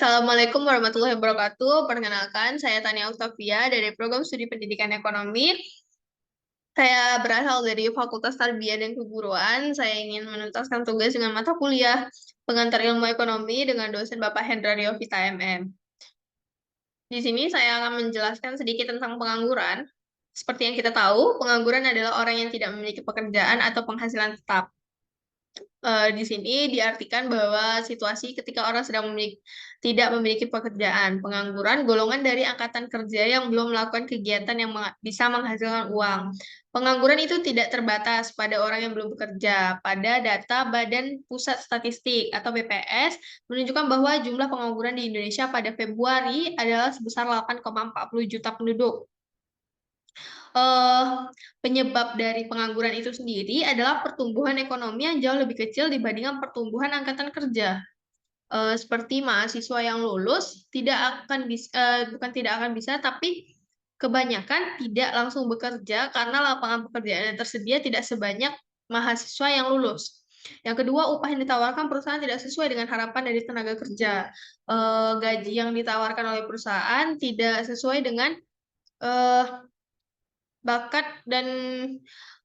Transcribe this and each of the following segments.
Assalamualaikum warahmatullahi wabarakatuh. Perkenalkan, saya Tania Octavia dari Program Studi Pendidikan Ekonomi. Saya berasal dari Fakultas Tarbiyah dan Keguruan. Saya ingin menuntaskan tugas dengan mata kuliah Pengantar Ilmu Ekonomi dengan dosen Bapak Hendra Riovita MM. Di sini saya akan menjelaskan sedikit tentang pengangguran. Seperti yang kita tahu, pengangguran adalah orang yang tidak memiliki pekerjaan atau penghasilan tetap. Di sini diartikan bahwa situasi ketika orang tidak memiliki pekerjaan, pengangguran, golongan dari angkatan kerja yang belum melakukan kegiatan yang bisa menghasilkan uang. Pengangguran itu tidak terbatas pada orang yang belum bekerja. Pada data Badan Pusat Statistik atau BPS menunjukkan bahwa jumlah pengangguran di Indonesia pada Februari adalah sebesar 8,40 juta penduduk. eh, Penyebab dari pengangguran itu sendiri adalah pertumbuhan ekonomi yang jauh lebih kecil dibandingkan pertumbuhan angkatan kerja. Seperti mahasiswa yang lulus bukan tidak akan bisa, tapi kebanyakan tidak langsung bekerja karena lapangan pekerjaan yang tersedia tidak sebanyak mahasiswa yang lulus. Yang kedua, upah yang ditawarkan perusahaan tidak sesuai dengan harapan dari tenaga kerja. Gaji yang ditawarkan oleh perusahaan tidak sesuai dengan eh, bakat dan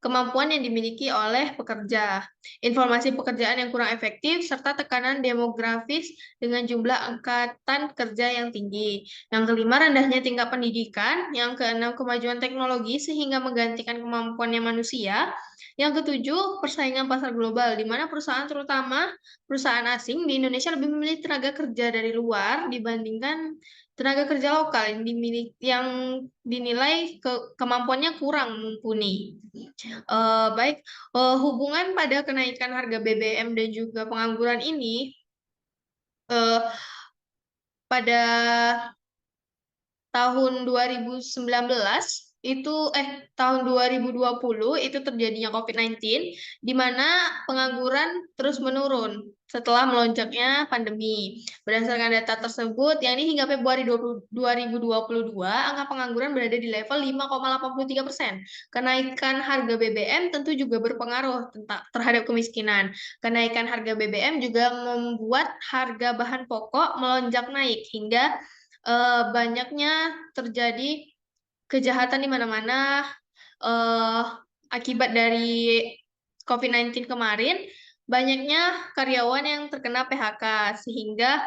kemampuan yang dimiliki oleh pekerja, informasi pekerjaan yang kurang efektif, serta tekanan demografis dengan jumlah angkatan kerja yang tinggi. Yang kelima, rendahnya tingkat pendidikan. Yang keenam, kemajuan teknologi sehingga menggantikan kemampuannya manusia. Yang ketujuh, persaingan pasar global, di mana perusahaan, terutama perusahaan asing di Indonesia, lebih memilih tenaga kerja dari luar dibandingkan tenaga kerja lokal yang dinilai kemampuannya kurang mumpuni. Baik, hubungan pada kenaikan harga BBM dan juga pengangguran ini eh, pada tahun 2019 tahun 2020 itu terjadinya COVID-19, di mana pengangguran terus menurun setelah melonjaknya pandemi. Berdasarkan data tersebut, yakni hingga Februari 2022, angka pengangguran berada di level 5,83%. Kenaikan harga BBM tentu juga berpengaruh terhadap kemiskinan. Kenaikan harga BBM juga membuat harga bahan pokok melonjak naik hingga banyaknya terjadi kejahatan di mana-mana eh, akibat dari COVID-19 kemarin, banyaknya karyawan yang terkena PHK sehingga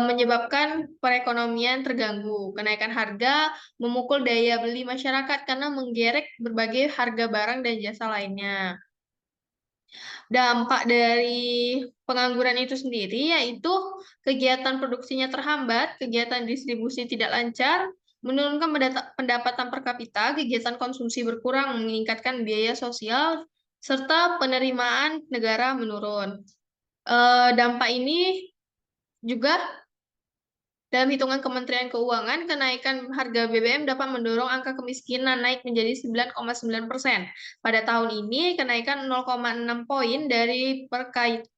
menyebabkan perekonomian terganggu. Kenaikan harga memukul daya beli masyarakat karena menggerek berbagai harga barang dan jasa lainnya. Dampak dari pengangguran itu sendiri yaitu kegiatan produksinya terhambat, kegiatan distribusi tidak lancar, menurunkan pendapatan per kapita, kegiatan konsumsi berkurang, meningkatkan biaya sosial, serta penerimaan negara menurun. Dampak ini juga dalam hitungan Kementerian Keuangan, kenaikan harga BBM dapat mendorong angka kemiskinan naik menjadi 9,9%. Pada tahun ini, kenaikan 0,6 poin dari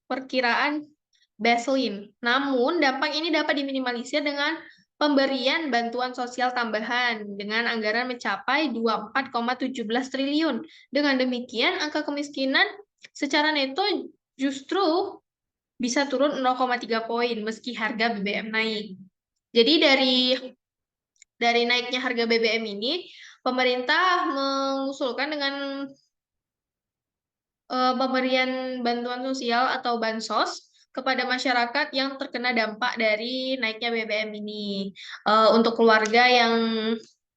perkiraan baseline. Namun, dampak ini dapat diminimalisir dengan pemberian bantuan sosial tambahan dengan anggaran mencapai 24,17 triliun. Dengan demikian, angka kemiskinan secara neto justru bisa turun 0,3 poin meski harga BBM naik. Jadi dari naiknya harga BBM ini, pemerintah mengusulkan dengan pemberian bantuan sosial atau bansos kepada masyarakat yang terkena dampak dari naiknya BBM ini, untuk keluarga yang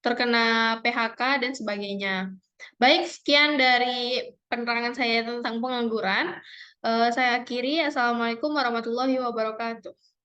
terkena PHK dan sebagainya. Baik, sekian dari penerangan saya tentang pengangguran. Saya akhiri. Assalamualaikum warahmatullahi wabarakatuh.